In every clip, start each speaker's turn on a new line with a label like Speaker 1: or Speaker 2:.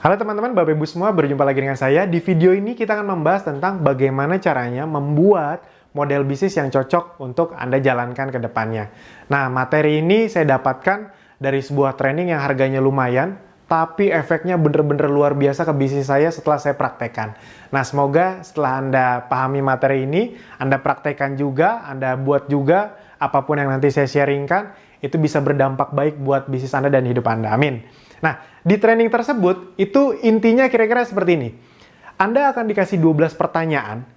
Speaker 1: Halo teman-teman, Bapak Ibu semua, berjumpa lagi dengan saya. Di video ini kita akan membahas tentang bagaimana caranya membuat model bisnis yang cocok untuk Anda jalankan ke depannya. Nah, materi ini saya dapatkan dari sebuah training yang harganya lumayan, tapi efeknya bener-bener luar biasa ke bisnis saya setelah saya praktekkan. Nah, semoga setelah Anda pahami materi ini, Anda praktekkan juga, Anda buat juga, apapun yang nanti saya sharingkan, itu bisa berdampak baik buat bisnis Anda dan hidup Anda. Amin. Nah, di training tersebut, itu intinya kira-kira seperti ini. Anda akan dikasih 12 pertanyaan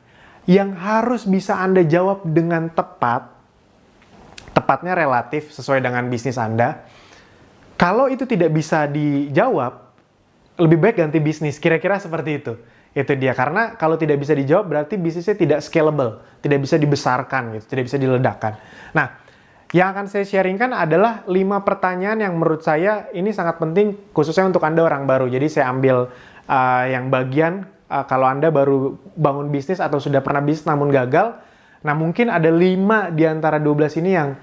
Speaker 1: yang harus bisa Anda jawab dengan tepat. Tepatnya relatif sesuai dengan bisnis Anda. Kalau itu tidak bisa dijawab, lebih baik ganti bisnis. Kira-kira seperti itu. Itu dia. Karena kalau tidak bisa dijawab, berarti bisnisnya tidak scalable. Tidak bisa dibesarkan, gitu. Tidak bisa diledakkan. Nah, yang akan saya sharingkan adalah 5 pertanyaan yang menurut saya ini sangat penting khususnya untuk Anda orang baru. Jadi saya ambil yang bagian kalau Anda baru bangun bisnis atau sudah pernah bisnis namun gagal. Nah, mungkin ada 5 di antara 12 ini yang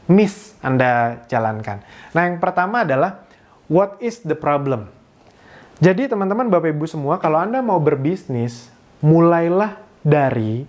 Speaker 1: miss Anda jalankan. Nah, yang pertama adalah what is the problem? Jadi teman-teman Bapak Ibu semua, kalau Anda mau berbisnis, mulailah dari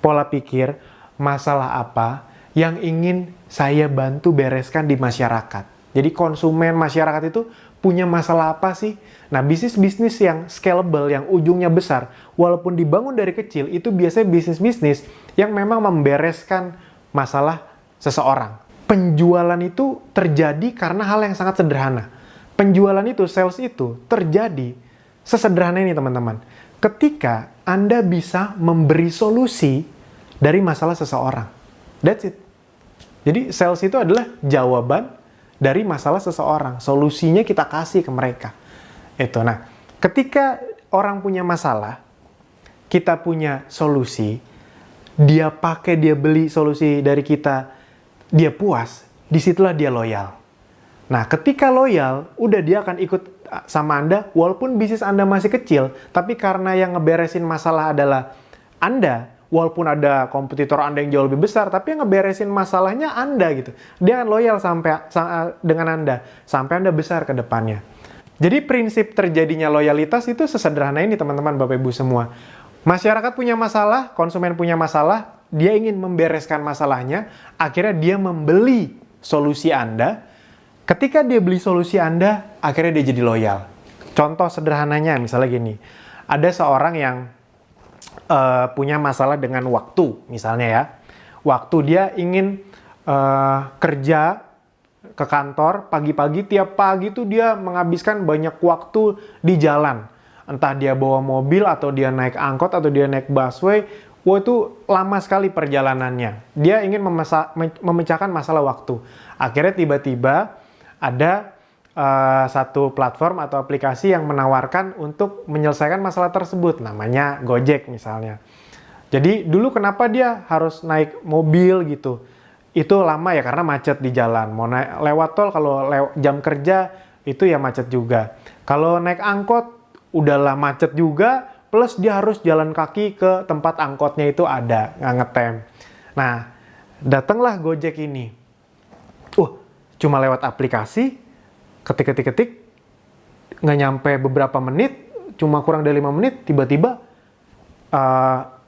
Speaker 1: pola pikir masalah apa yang ingin saya bantu bereskan di masyarakat. Jadi konsumen masyarakat itu punya masalah apa sih? Nah, bisnis-bisnis yang scalable, yang ujungnya besar, walaupun dibangun dari kecil, itu biasanya bisnis-bisnis yang memang membereskan masalah seseorang. Penjualan itu terjadi karena hal yang sangat sederhana. Penjualan itu, sales itu, terjadi sesederhana ini teman-teman. Ketika Anda bisa memberi solusi dari masalah seseorang. That's it. Jadi sales itu adalah jawaban dari masalah seseorang. Solusinya kita kasih ke mereka. Itu. Nah, ketika orang punya masalah, kita punya solusi, dia pakai, dia beli solusi dari kita, dia puas, disitulah dia loyal. Nah, ketika loyal, udah dia akan ikut sama Anda, walaupun bisnis Anda masih kecil, tapi karena yang ngeberesin masalah adalah Anda, walaupun ada kompetitor Anda yang jauh lebih besar, tapi yang ngeberesin masalahnya Anda gitu. Dia akan loyal dengan Anda, sampai Anda besar ke depannya. Jadi prinsip terjadinya loyalitas itu sesederhana ini teman-teman Bapak Ibu semua. Masyarakat punya masalah, konsumen punya masalah, dia ingin membereskan masalahnya, akhirnya dia membeli solusi Anda. Ketika dia beli solusi Anda, akhirnya dia jadi loyal. Contoh sederhananya misalnya gini, ada seorang yang punya masalah dengan waktu, misalnya ya. Waktu dia ingin kerja ke kantor pagi-pagi, tiap pagi tuh dia menghabiskan banyak waktu di jalan. Entah dia bawa mobil, atau dia naik angkot, atau dia naik busway. Wah, itu lama sekali perjalanannya. Dia ingin memecahkan masalah waktu. Akhirnya tiba-tiba ada satu platform atau aplikasi yang menawarkan untuk menyelesaikan masalah tersebut, namanya Gojek misalnya. Jadi dulu kenapa dia harus naik mobil gitu? Itu lama ya karena macet di jalan. Mau lewat tol, kalau jam kerja itu ya macet juga. Kalau naik angkot udahlah macet juga, plus dia harus jalan kaki ke tempat angkotnya itu ada, nggak ngetem. Nah, datanglah Gojek ini. Cuma lewat aplikasi, ketik, nggak nyampe beberapa menit, cuma kurang dari 5 menit, tiba-tiba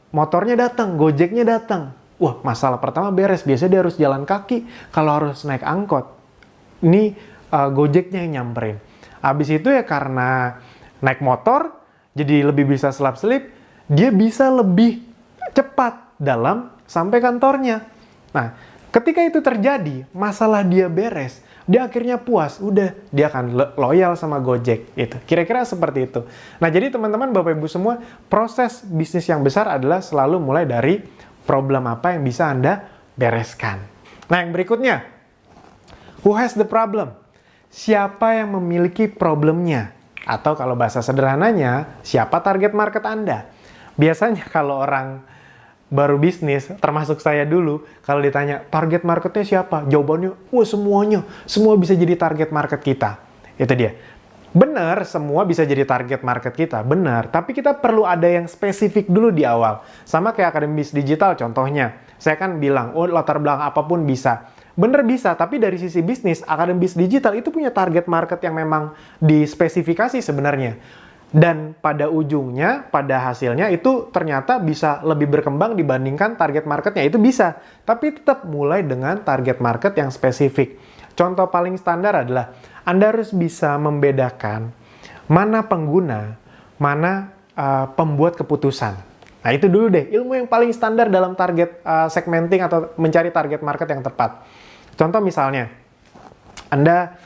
Speaker 1: motornya datang, Gojeknya datang. Wah, masalah pertama beres. Biasanya dia harus jalan kaki, kalau harus naik angkot. Ini Gojeknya yang nyamperin. Habis itu ya karena naik motor, jadi lebih bisa selap-selip, dia bisa lebih cepat dalam sampai kantornya. Nah, ketika itu terjadi, masalah dia beres, dia akhirnya puas, udah dia akan loyal sama Gojek. Itu kira-kira seperti itu. Nah, jadi teman-teman Bapak Ibu semua, proses bisnis yang besar adalah selalu mulai dari problem apa yang bisa Anda bereskan. Nah, yang berikutnya, who has the problem? Siapa yang memiliki problemnya? Atau kalau bahasa sederhananya, siapa target market Anda? Biasanya kalau orang baru bisnis, termasuk saya dulu, kalau ditanya target marketnya siapa? Jawabannya, semuanya. Semua bisa jadi target market kita. Itu dia. Benar, semua bisa jadi target market kita. Benar, tapi kita perlu ada yang spesifik dulu di awal. Sama kayak Akademi Bisnis Digital contohnya. Saya kan bilang, latar belakang apapun bisa. bener bisa, tapi dari sisi bisnis, Akademi Bisnis Digital itu punya target market yang memang dispesifikasi sebenarnya. Dan pada ujungnya, pada hasilnya itu ternyata bisa lebih berkembang dibandingkan target marketnya. Itu bisa, tapi tetap mulai dengan target market yang spesifik. Contoh paling standar adalah Anda harus bisa membedakan mana pengguna, mana pembuat keputusan. Nah itu dulu deh, ilmu yang paling standar dalam target segmenting atau mencari target market yang tepat. Contoh misalnya, Anda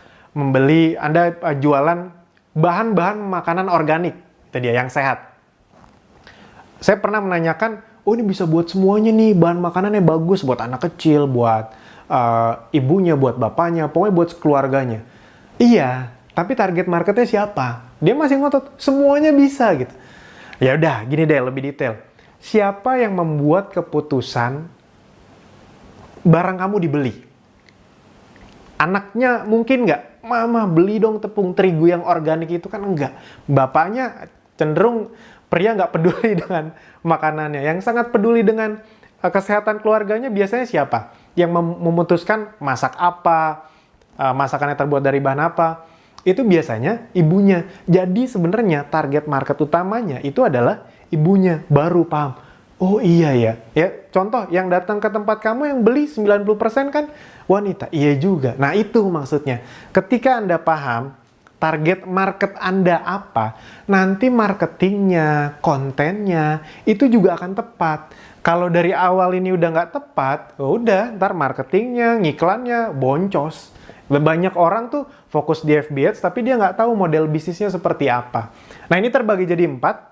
Speaker 1: jualan bahan-bahan makanan organik, itu dia yang sehat. Saya pernah menanyakan, oh ini bisa buat semuanya nih, bahan makanannya bagus buat anak kecil, buat ibunya, buat bapaknya, pokoknya buat keluarganya. Iya, tapi target marketnya siapa? Dia masih ngotot, semuanya bisa gitu. Ya udah, gini deh lebih detail. Siapa yang membuat keputusan barang kamu dibeli? Anaknya mungkin nggak, mama beli dong tepung terigu yang organik itu, kan enggak. Bapaknya cenderung pria nggak peduli dengan makanannya. Yang sangat peduli dengan kesehatan keluarganya biasanya siapa? Yang memutuskan masak apa, masakannya terbuat dari bahan apa, itu biasanya ibunya. Jadi sebenarnya target market utamanya itu adalah ibunya, baru paham. Oh iya ya. Ya, contoh yang datang ke tempat kamu yang beli 90% kan wanita. Iya juga. Nah, itu maksudnya. Ketika Anda paham target market Anda apa, nanti marketingnya, kontennya itu juga akan tepat. Kalau dari awal ini udah nggak tepat, udah ntar marketingnya, ngiklannya boncos. Banyak orang tuh fokus di FB Ads, tapi dia nggak tahu model bisnisnya seperti apa. Nah, ini terbagi jadi 4.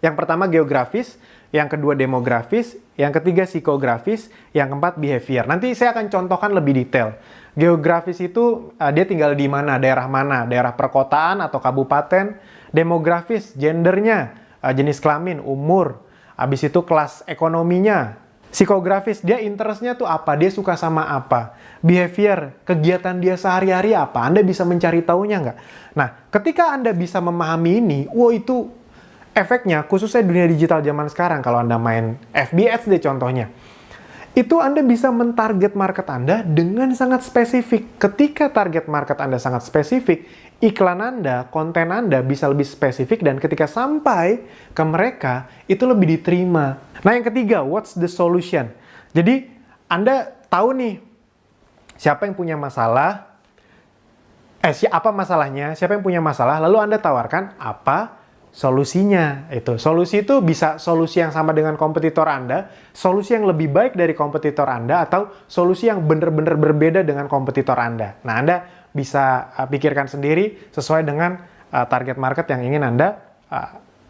Speaker 1: Yang pertama geografis, yang kedua demografis, yang ketiga psikografis, yang keempat behavior. Nanti saya akan contohkan lebih detail. Geografis itu dia tinggal di mana, daerah perkotaan atau kabupaten. Demografis, gendernya, jenis kelamin, umur. Habis itu kelas ekonominya. Psikografis, dia interestnya tuh apa, dia suka sama apa. Behavior, kegiatan dia sehari-hari apa, Anda bisa mencari tahunya nggak? Nah, ketika Anda bisa memahami ini, itu efeknya, khususnya dunia digital zaman sekarang, kalau Anda main FB Ads deh contohnya, itu Anda bisa mentarget market Anda dengan sangat spesifik. Ketika target market Anda sangat spesifik, iklan Anda, konten Anda bisa lebih spesifik, dan ketika sampai ke mereka, itu lebih diterima. Nah, yang ketiga, what's the solution? Jadi, Anda tahu nih, siapa yang punya masalah, apa masalahnya, siapa yang punya masalah, lalu Anda tawarkan apa solusinya. Solusi itu bisa solusi yang sama dengan kompetitor Anda, solusi yang lebih baik dari kompetitor Anda, atau solusi yang benar-benar berbeda dengan kompetitor Anda. Nah, Anda bisa pikirkan sendiri sesuai dengan target market yang ingin Anda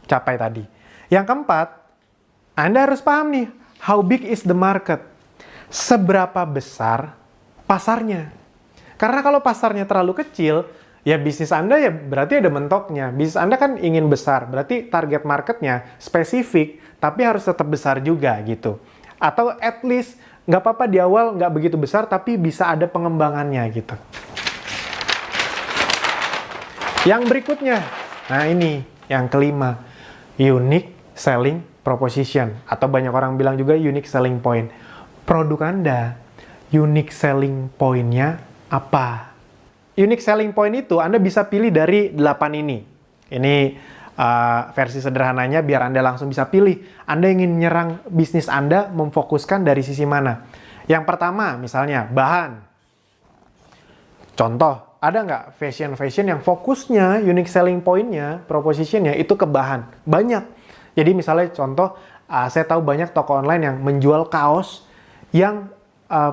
Speaker 1: capai tadi. Yang keempat, Anda harus paham nih, how big is the market? Seberapa besar pasarnya? Karena kalau pasarnya terlalu kecil, ya bisnis Anda ya berarti ada mentoknya. Bisnis Anda kan ingin besar, berarti target marketnya spesifik, tapi harus tetap besar juga gitu. Atau at least, nggak apa-apa di awal nggak begitu besar, tapi bisa ada pengembangannya gitu. Yang berikutnya, nah ini yang kelima, unique selling proposition. Atau banyak orang bilang juga unique selling point. Produk Anda, unique selling point-nya apa? Unique selling point itu Anda bisa pilih dari 8 ini. Ini versi sederhananya biar Anda langsung bisa pilih. Anda ingin menyerang bisnis Anda, memfokuskan dari sisi mana? Yang pertama, misalnya bahan. Contoh, ada nggak fashion yang fokusnya, unique selling point-nya, proposition-nya itu ke bahan? Banyak. Jadi misalnya contoh, saya tahu banyak toko online yang menjual kaos yang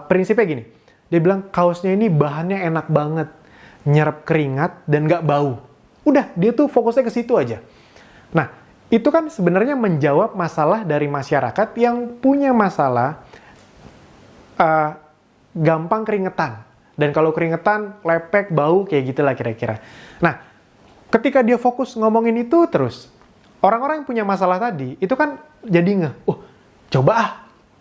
Speaker 1: prinsipnya gini. Dia bilang kaosnya ini bahannya enak banget, nyerap keringat dan nggak bau. Udah, dia tuh fokusnya ke situ aja. Nah, itu kan sebenarnya menjawab masalah dari masyarakat yang punya masalah gampang keringetan. Dan kalau keringetan, lepek, bau, kayak gitulah kira-kira. Nah, ketika dia fokus ngomongin itu terus, orang-orang yang punya masalah tadi, itu kan jadi coba ah.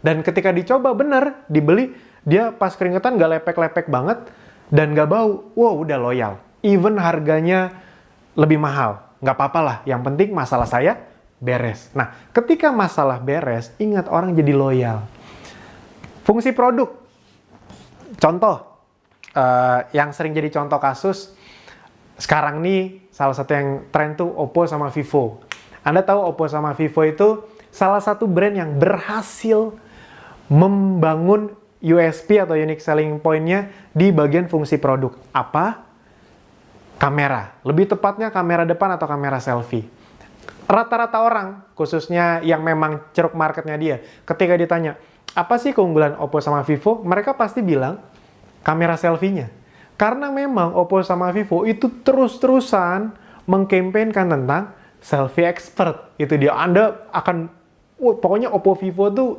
Speaker 1: Dan ketika dicoba bener, dibeli, dia pas keringetan nggak lepek-lepek banget, dan nggak bau, udah loyal. Even harganya lebih mahal, nggak apa-apa lah. Yang penting masalah saya beres. Nah, ketika masalah beres, ingat orang jadi loyal. Fungsi produk. Contoh, yang sering jadi contoh kasus, sekarang nih salah satu yang tren tuh Oppo sama Vivo. Anda tahu Oppo sama Vivo itu salah satu brand yang berhasil membangun USP atau unique selling point-nya di bagian fungsi produk. Apa? Kamera. Lebih tepatnya kamera depan atau kamera selfie. Rata-rata orang, khususnya yang memang ceruk marketnya dia, ketika ditanya, apa sih keunggulan Oppo sama Vivo? Mereka pasti bilang, kamera selfie-nya. Karena memang Oppo sama Vivo itu terus-terusan mengkampanyekan tentang selfie expert. Itu dia, Anda akan, pokoknya Oppo Vivo tuh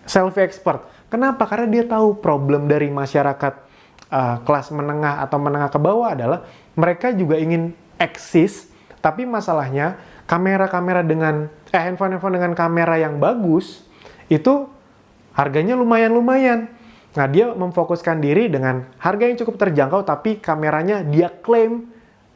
Speaker 1: selfie expert. Kenapa? Karena dia tahu problem dari masyarakat kelas menengah atau menengah ke bawah adalah mereka juga ingin eksis, tapi masalahnya kamera-kamera dengan handphone-handphone dengan kamera yang bagus itu harganya lumayan-lumayan. Nah, dia memfokuskan diri dengan harga yang cukup terjangkau, tapi kameranya dia klaim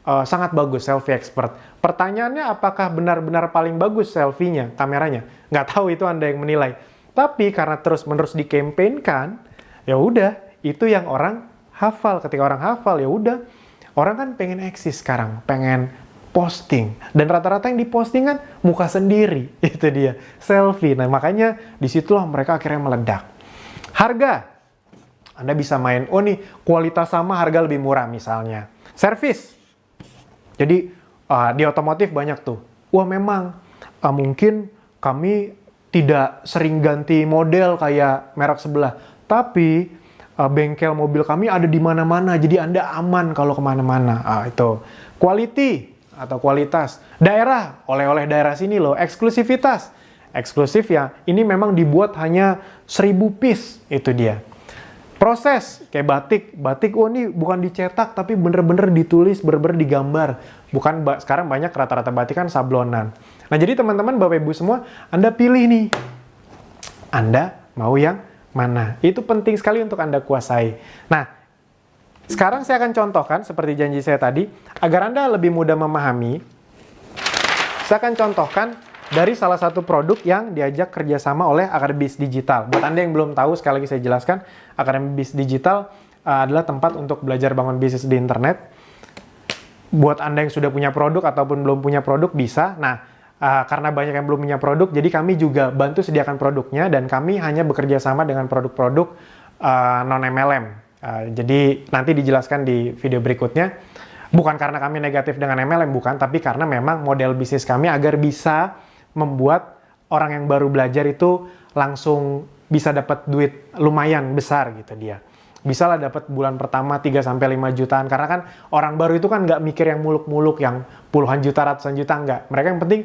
Speaker 1: sangat bagus, selfie expert. Pertanyaannya, apakah benar-benar paling bagus selfie-nya, kameranya? Nggak tahu, itu Anda yang menilai. Tapi karena terus-menerus dikampanyekan, ya udah, itu yang orang hafal. Ketika orang hafal, ya udah, orang kan pengen eksis sekarang, pengen posting. Dan rata-rata yang diposting kan muka sendiri, itu dia, selfie. Nah, makanya disitulah mereka akhirnya meledak. Harga, Anda bisa main, oh nih, kualitas sama, harga lebih murah misalnya. Service, jadi di otomotif banyak tuh, wah memang mungkin kami tidak sering ganti model kayak merek sebelah, tapi bengkel mobil kami ada di mana-mana, jadi Anda aman kalau kemana-mana. Itu quality atau kualitas. Daerah, oleh-oleh daerah sini loh. Eksklusivitas, eksklusif ya, ini memang dibuat hanya 1000 piece, itu dia. Proses, kayak batik, oh ini bukan dicetak, tapi bener-bener ditulis, bener-bener digambar. Bukan, sekarang banyak rata-rata batik kan sablonan. Nah, jadi teman-teman, Bapak Ibu semua, Anda pilih nih. Anda mau yang mana? Itu penting sekali untuk Anda kuasai. Nah, sekarang saya akan contohkan, seperti janji saya tadi, agar Anda lebih mudah memahami, saya akan contohkan dari salah satu produk yang diajak kerjasama oleh Akademi Bisnis Digital. Buat Anda yang belum tahu, sekali lagi saya jelaskan, Akademi Bisnis Digital adalah tempat untuk belajar bangun bisnis di internet. Buat Anda yang sudah punya produk ataupun belum punya produk, bisa. Nah, karena banyak yang belum punya produk, jadi kami juga bantu sediakan produknya, dan kami hanya bekerja sama dengan produk-produk non-MLM. Jadi nanti dijelaskan di video berikutnya. Bukan karena kami negatif dengan MLM, bukan, tapi karena memang model bisnis kami agar bisa membuat orang yang baru belajar itu langsung bisa dapat duit lumayan besar gitu dia. Bisa lah dapat bulan pertama 3-5 jutaan, karena kan orang baru itu kan nggak mikir yang muluk-muluk, yang puluhan juta, ratusan juta, nggak. Mereka yang penting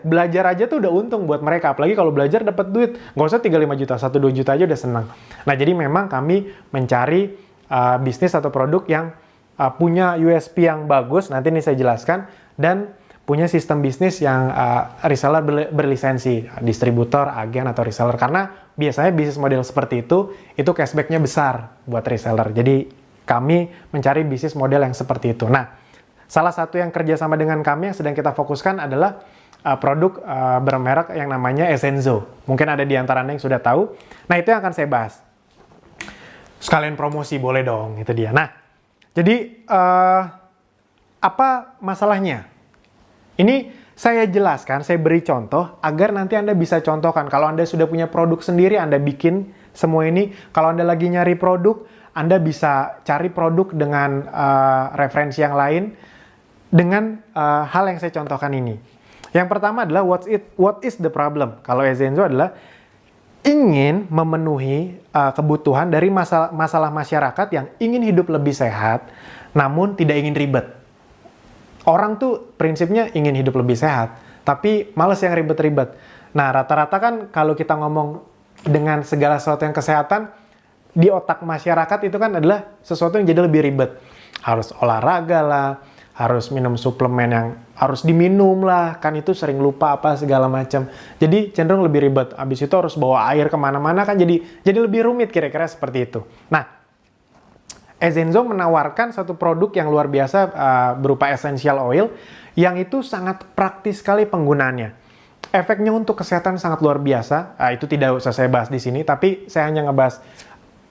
Speaker 1: belajar aja tuh udah untung buat mereka, apalagi kalau belajar dapat duit, nggak usah 3-5 juta, 1-2 juta aja udah senang. Nah, jadi memang kami mencari bisnis atau produk yang punya USP yang bagus, nanti ini saya jelaskan, dan punya sistem bisnis yang reseller berlisensi, distributor, agen, atau reseller. Karena biasanya bisnis model seperti itu cashback-nya besar buat reseller. Jadi kami mencari bisnis model yang seperti itu. Nah, salah satu yang kerjasama dengan kami yang sedang kita fokuskan adalah produk bermerek yang namanya Essenzo. Mungkin ada di antara Anda yang sudah tahu. Nah, itu yang akan saya bahas. Sekalian promosi, boleh dong, itu dia. Nah, jadi apa masalahnya? Ini saya jelaskan, saya beri contoh agar nanti Anda bisa contohkan. Kalau Anda sudah punya produk sendiri, Anda bikin semua ini. Kalau Anda lagi nyari produk, Anda bisa cari produk dengan referensi yang lain dengan hal yang saya contohkan ini. Yang pertama adalah what is the problem? Kalau Essenzo adalah ingin memenuhi kebutuhan dari masalah masyarakat yang ingin hidup lebih sehat, namun tidak ingin ribet. Orang tuh prinsipnya ingin hidup lebih sehat, tapi males yang ribet-ribet. Nah, rata-rata kan kalau kita ngomong dengan segala sesuatu yang kesehatan, di otak masyarakat itu kan adalah sesuatu yang jadi lebih ribet. Harus olahraga lah, harus minum suplemen yang harus diminum lah, kan itu sering lupa apa segala macam. Jadi cenderung lebih ribet. Habis itu harus bawa air kemana-mana, kan jadi lebih rumit, kira-kira seperti itu. Nah, Essenzo menawarkan satu produk yang luar biasa berupa essential oil yang itu sangat praktis sekali penggunaannya. Efeknya untuk kesehatan sangat luar biasa. Itu tidak usah saya bahas di sini, tapi saya hanya ngebahas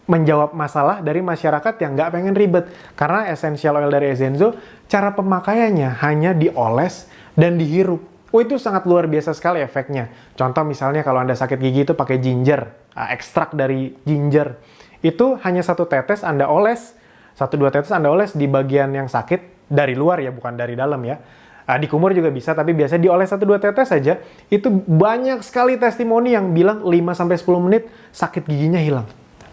Speaker 1: menjawab masalah dari masyarakat yang nggak pengen ribet. Karena essential oil dari Ezenzo, cara pemakaiannya hanya dioles dan dihirup. Oh, itu sangat luar biasa sekali efeknya. Contoh misalnya kalau Anda sakit gigi itu pakai ginger, ekstrak dari ginger. Itu hanya 1 tetes Anda oles, 1-2 tetes Anda oles di bagian yang sakit dari luar ya, bukan dari dalam ya. Di kumur juga bisa, tapi biasanya dioles 1-2 tetes saja. Itu banyak sekali testimoni yang bilang 5-10 menit sakit giginya hilang.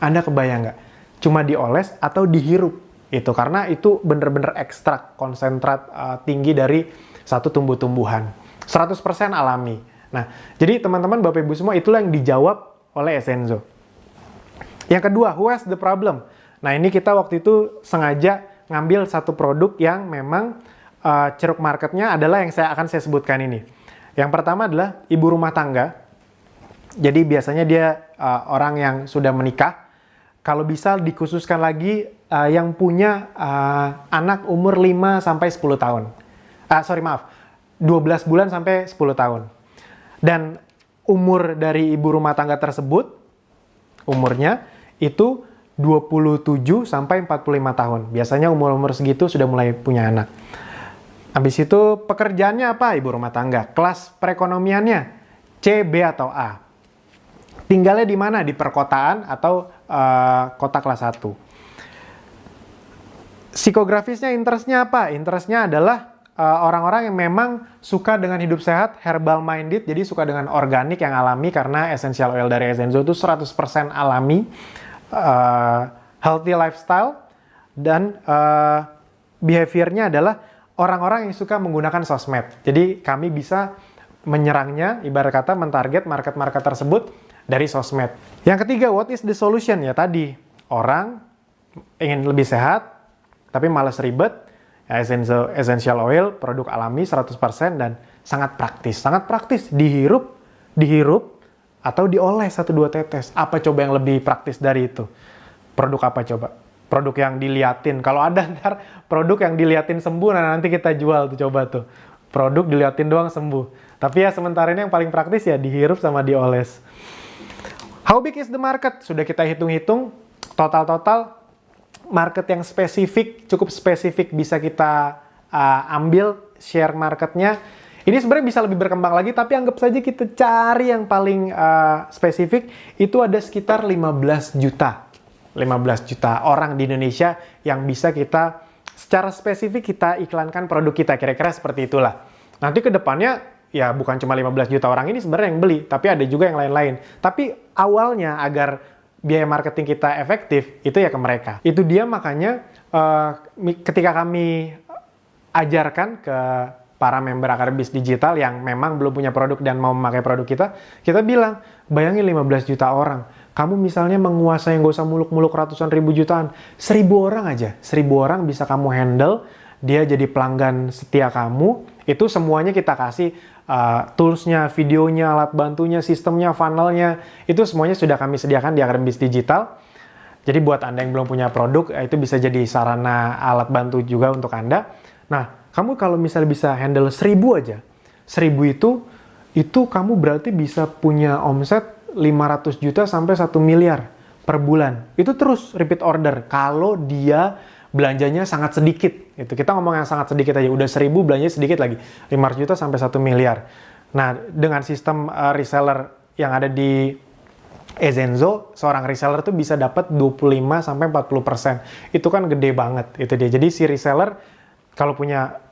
Speaker 1: Anda kebayang nggak? Cuma dioles atau dihirup. Itu karena itu bener-bener ekstrak konsentrat tinggi dari satu tumbuh-tumbuhan. 100% alami. Nah, jadi teman-teman, Bapak Ibu semua, itulah yang dijawab oleh Ezenzo. Yang kedua, who has the problem? Nah, ini kita waktu itu sengaja ngambil satu produk yang memang ceruk marketnya adalah yang akan saya sebutkan ini. Yang pertama adalah ibu rumah tangga. Jadi biasanya dia orang yang sudah menikah. Kalau bisa dikhususkan lagi yang punya anak umur 5-10 tahun. 12 bulan sampai 10 tahun. Dan umur dari ibu rumah tangga tersebut, umurnya itu 27 sampai 45 tahun. Biasanya umur-umur segitu sudah mulai punya anak. Habis itu pekerjaannya apa ibu rumah tangga? Kelas perekonomiannya C, B, atau A. Tinggalnya di mana? Di perkotaan atau kota kelas 1. Psikografisnya, interestnya apa? Interestnya adalah orang-orang yang memang suka dengan hidup sehat, herbal minded, jadi suka dengan organik yang alami karena essential oil dari Ezenzo itu 100% alami, healthy lifestyle, dan behaviornya adalah orang-orang yang suka menggunakan sosmed. Jadi kami bisa menyerangnya, ibarat kata mentarget market-market tersebut dari sosmed. Yang ketiga, what is the solution? Ya tadi, orang ingin lebih sehat, tapi malas ribet. Essential oil, produk alami 100% dan sangat praktis. Sangat praktis, dihirup, atau dioles 1-2 tetes. Apa coba yang lebih praktis dari itu? Produk apa coba? Produk yang diliatin. Kalau ada ntar produk yang diliatin sembuh, nah nanti kita jual tuh, coba tuh. Produk diliatin doang sembuh. Tapi ya sementara ini yang paling praktis ya dihirup sama dioles. How big is the market? Sudah kita hitung-hitung, total market yang spesifik, cukup spesifik bisa kita ambil share marketnya. Ini sebenarnya bisa lebih berkembang lagi, tapi anggap saja kita cari yang paling spesifik, itu ada sekitar 15 juta. 15 juta orang di Indonesia yang bisa kita, secara spesifik kita iklankan produk kita, kira-kira seperti itulah. Nanti ke depannya, ya bukan cuma 15 juta orang ini sebenarnya yang beli, tapi ada juga yang lain-lain. Tapi awalnya agar biaya marketing kita efektif, itu ya ke mereka. Itu dia makanya ketika kami ajarkan ke para member Akademi Digital yang memang belum punya produk dan mau memakai produk kita bilang, bayangin 15 juta orang. Kamu misalnya menguasai, nggak usah muluk-muluk ratusan ribu jutaan, 1000 orang aja. 1000 orang bisa kamu handle, dia jadi pelanggan setia kamu, itu semuanya kita kasih toolsnya, videonya, alat bantunya, sistemnya, funnelnya, itu semuanya sudah kami sediakan di Akademi Digital. Jadi buat Anda yang belum punya produk, itu bisa jadi sarana alat bantu juga untuk Anda. Nah, kamu kalau misalnya bisa handle 1000 aja, 1000 itu kamu berarti bisa punya omset 500 juta sampai 1 miliar per bulan. Itu terus repeat order kalau dia belanjanya sangat sedikit. Itu kita ngomong yang sangat sedikit aja, udah 1000 belanjanya sedikit lagi, 500 juta sampai 1 miliar. Nah, dengan sistem reseller yang ada di Ezenzo, seorang reseller tuh bisa dapat 25 sampai 40%. Itu kan gede banget itu dia. Jadi si reseller kalau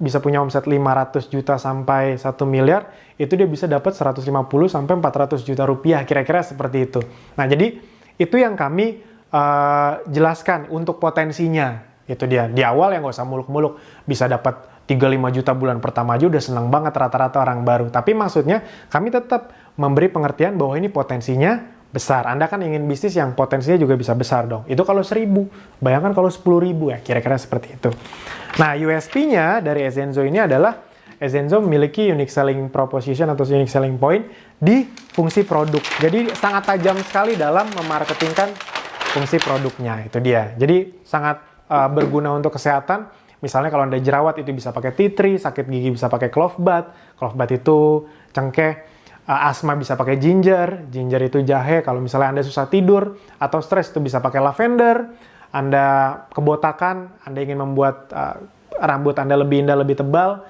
Speaker 1: bisa punya omset 500 juta sampai 1 miliar, itu dia bisa dapat 150 sampai 400 juta rupiah, kira-kira seperti itu. Nah, jadi itu yang kami jelaskan untuk potensinya. Itu dia. Di awal yang nggak usah muluk-muluk, bisa dapat 3-5 juta bulan pertama aja udah seneng banget rata-rata orang baru. Tapi maksudnya kami tetap memberi pengertian bahwa ini potensinya besar. Anda kan ingin bisnis yang potensinya juga bisa besar dong. Itu kalau 1000, bayangkan kalau 10.000 ya, kira-kira seperti itu. Nah, USP-nya dari Ezenzo ini adalah Ezenzo memiliki unique selling proposition atau unique selling point di fungsi produk. Jadi sangat tajam sekali dalam memarketingkan fungsi produknya, itu dia. Jadi sangat berguna untuk kesehatan. Misalnya kalau Anda jerawat itu bisa pakai tea tree, sakit gigi bisa pakai clove bath. Clove bath itu cengkeh. Asma bisa pakai ginger. Ginger itu jahe. Kalau misalnya Anda susah tidur atau stres itu bisa pakai lavender. Anda kebotakan, Anda ingin membuat rambut Anda lebih indah, lebih tebal.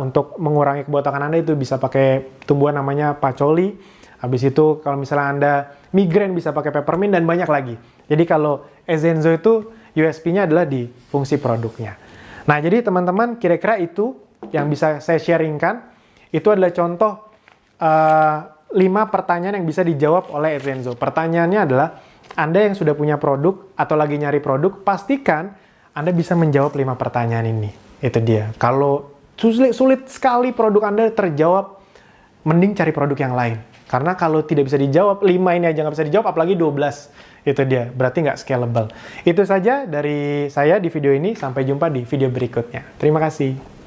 Speaker 1: Untuk mengurangi kebotakan Anda itu bisa pakai tumbuhan namanya patchouli. Habis itu kalau misalnya Anda migrain bisa pakai peppermint dan banyak lagi. Jadi kalau Ezenzo itu USP-nya adalah di fungsi produknya. Nah, jadi teman-teman kira-kira itu yang bisa saya sharingkan. Itu adalah contoh 5 pertanyaan yang bisa dijawab oleh Ezenzo. Pertanyaannya adalah, Anda yang sudah punya produk atau lagi nyari produk, pastikan Anda bisa menjawab 5 pertanyaan ini. Itu dia. Kalau sulit sekali produk Anda terjawab, mending cari produk yang lain. Karena kalau tidak bisa dijawab, 5 ini aja nggak bisa dijawab, apalagi 12. Itu dia, berarti nggak scalable. Itu saja dari saya di video ini, sampai jumpa di video berikutnya. Terima kasih.